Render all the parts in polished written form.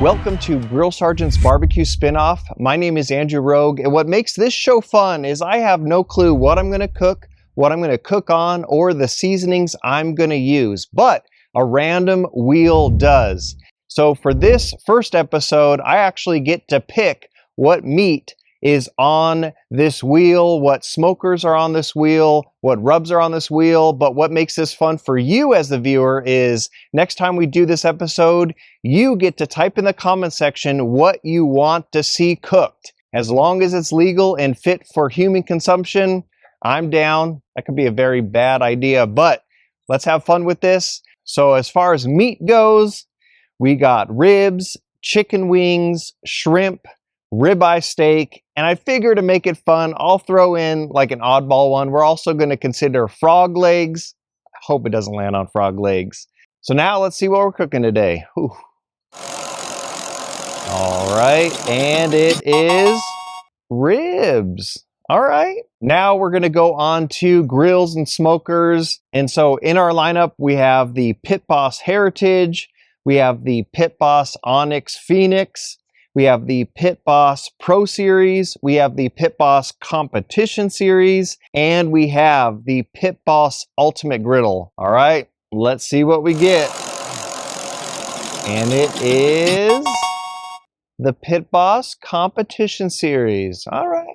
Welcome to Grill Sergeant's BBQ Spin Off. My name is Andrew Rogue, and what makes this show fun is I have no clue what I'm going to cook, what I'm going to cook on, or the seasonings I'm going to use, but a random wheel does. So for this first episode, I actually get to pick what meat is on this wheel, what smokers are on this wheel, what rubs are on this wheel. But what makes this fun for you as the viewer is next time we do this episode, you get to type in the comment section what you want to see cooked. As long as it's legal and fit for human consumption, I'm down. That could be a very bad idea, but let's have fun with this. So as far as meat goes, we got ribs, chicken wings, shrimp, ribeye steak, and I figure to make it fun, I'll throw in like an oddball one. We're also going to consider frog legs. I hope it doesn't land on frog legs. So now let's see what we're cooking today. Whew. All right, and it is ribs. All right, now we're going to go on to grills and smokers. And so in our lineup, we have the Pit Boss Heritage, we have the Pit Boss Onyx Phoenix, we have the Pit Boss Pro Series, we have the Pit Boss Competition Series, and we have the Pit Boss Ultimate Griddle. All right, let's see what we get. And it is the Pit Boss Competition Series. All right.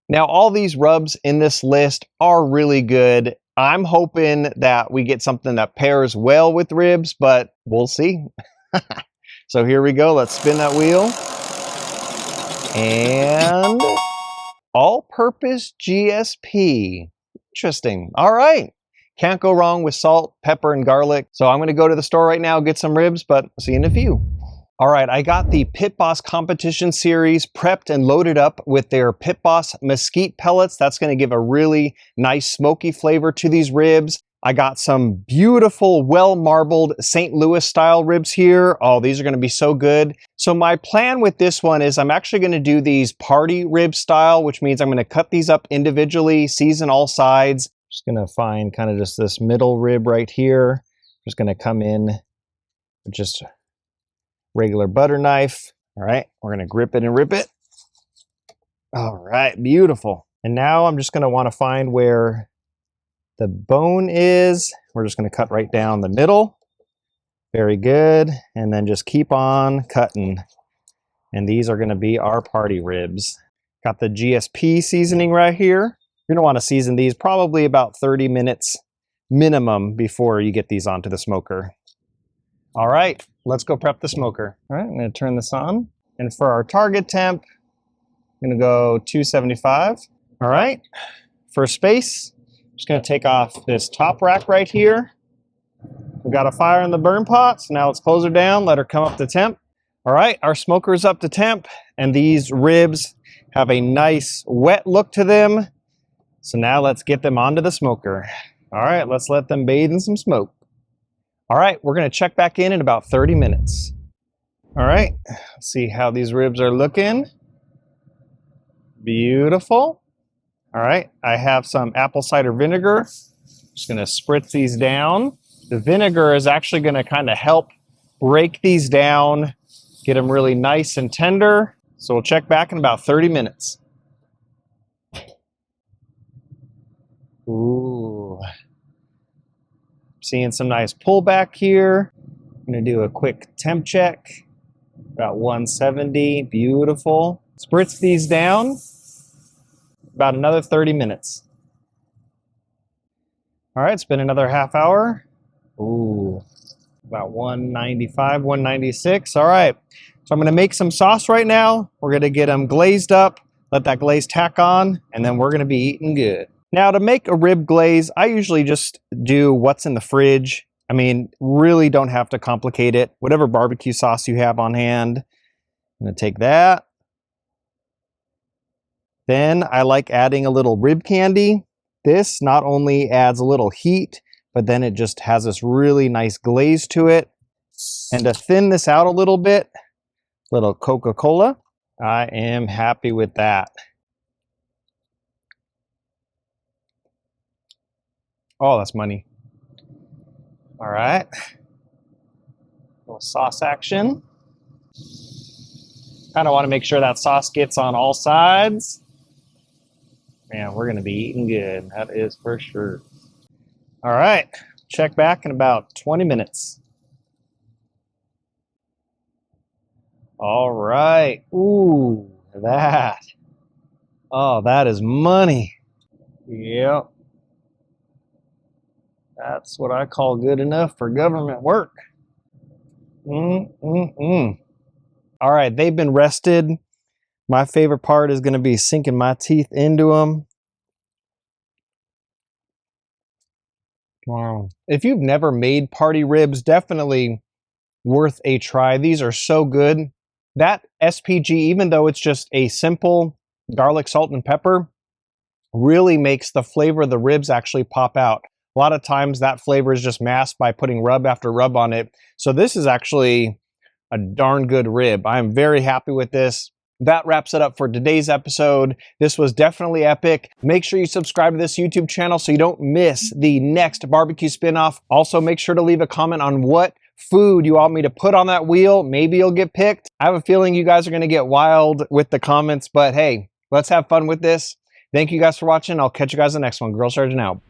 Now, all these rubs in this list are really good. I'm hoping that we get something that pairs well with ribs, but we'll see. So here we go. Let's spin that wheel. And all-purpose GSP. Interesting. All right. Can't go wrong with salt, pepper, and garlic. So I'm going to go to the store right now, get some ribs, but I'll see you in a few. All right, I got the Pit Boss Competition Series prepped and loaded up with their Pit Boss mesquite pellets. That's going to give a really nice smoky flavor to these ribs. I got some beautiful, well-marbled St. Louis style ribs here. Oh, these are going to be so good. So my plan with this one is I'm actually going to do these party rib style, which means I'm going to cut these up individually, season all sides. Just going to find kind of just this middle rib right here. Just going to come in with just regular butter knife. All right, we're going to grip it and rip it. All right, beautiful. And now I'm just going to want to find where the bone is. We're just going to cut right down the middle. Very good. And then just keep on cutting. And these are going to be our party ribs. Got the GSP seasoning right here. You're going to want to season these probably about 30 minutes minimum before you get these onto the smoker. All right, let's go prep the smoker. All right, I'm going to turn this on. And for our target temp, I'm going to go 275. All right, for space, I'm just going to take off this top rack right here. We've got a fire in the burn pot, so now let's close her down, let her come up to temp. All right, our smoker is up to temp, and these ribs have a nice wet look to them. So now let's get them onto the smoker. All right, let's let them bathe in some smoke. All right, we're going to check back in about 30 minutes. All right, let's see how these ribs are looking. Beautiful. All right, I have some apple cider vinegar. Just going to spritz these down. The vinegar is actually going to kind of help break these down, get them really nice and tender. So we'll check back in about 30 minutes. Ooh. Seeing some nice pullback here. I'm going to do a quick temp check. About 170. Beautiful. Spritz these down. About another 30 minutes. All right, it's been another half hour. Ooh, about 195, 196. All right, so I'm going to make some sauce right now. We're going to get them glazed up, let that glaze tack on, and then we're going to be eating good. Now, to make a rib glaze, I usually just do what's in the fridge. I mean, really don't have to complicate it. Whatever barbecue sauce you have on hand. I'm going to take that. Then I like adding a little rib candy. This not only adds a little heat, but then it just has this really nice glaze to it. And to thin this out a little bit, little Coca-Cola. I am happy with that. Oh, that's money. All right. Little sauce action. Kind of want to make sure that sauce gets on all sides. Man, we're going to be eating good. That is for sure. All right. Check back in about 20 minutes. All right. Ooh, that. Oh, that is money. Yep. That's what I call good enough for government work. All right, they've been rested. My favorite part is going to be sinking my teeth into them. Wow. If you've never made party ribs, definitely worth a try. These are so good. That SPG, even though it's just a simple garlic, salt, and pepper, really makes the flavor of the ribs actually pop out. A lot of times that flavor is just masked by putting rub after rub on it. So this is actually a darn good rib. I'm very happy with this. That wraps it up for today's episode. This was definitely epic. Make sure you subscribe to this YouTube channel so you don't miss the next barbecue spin-off. Also, make sure to leave a comment on what food you want me to put on that wheel. Maybe you'll get picked. I have a feeling you guys are going to get wild with the comments, but hey, let's have fun with this. Thank you guys for watching. I'll catch you guys in the next one. Grill Sergeant out.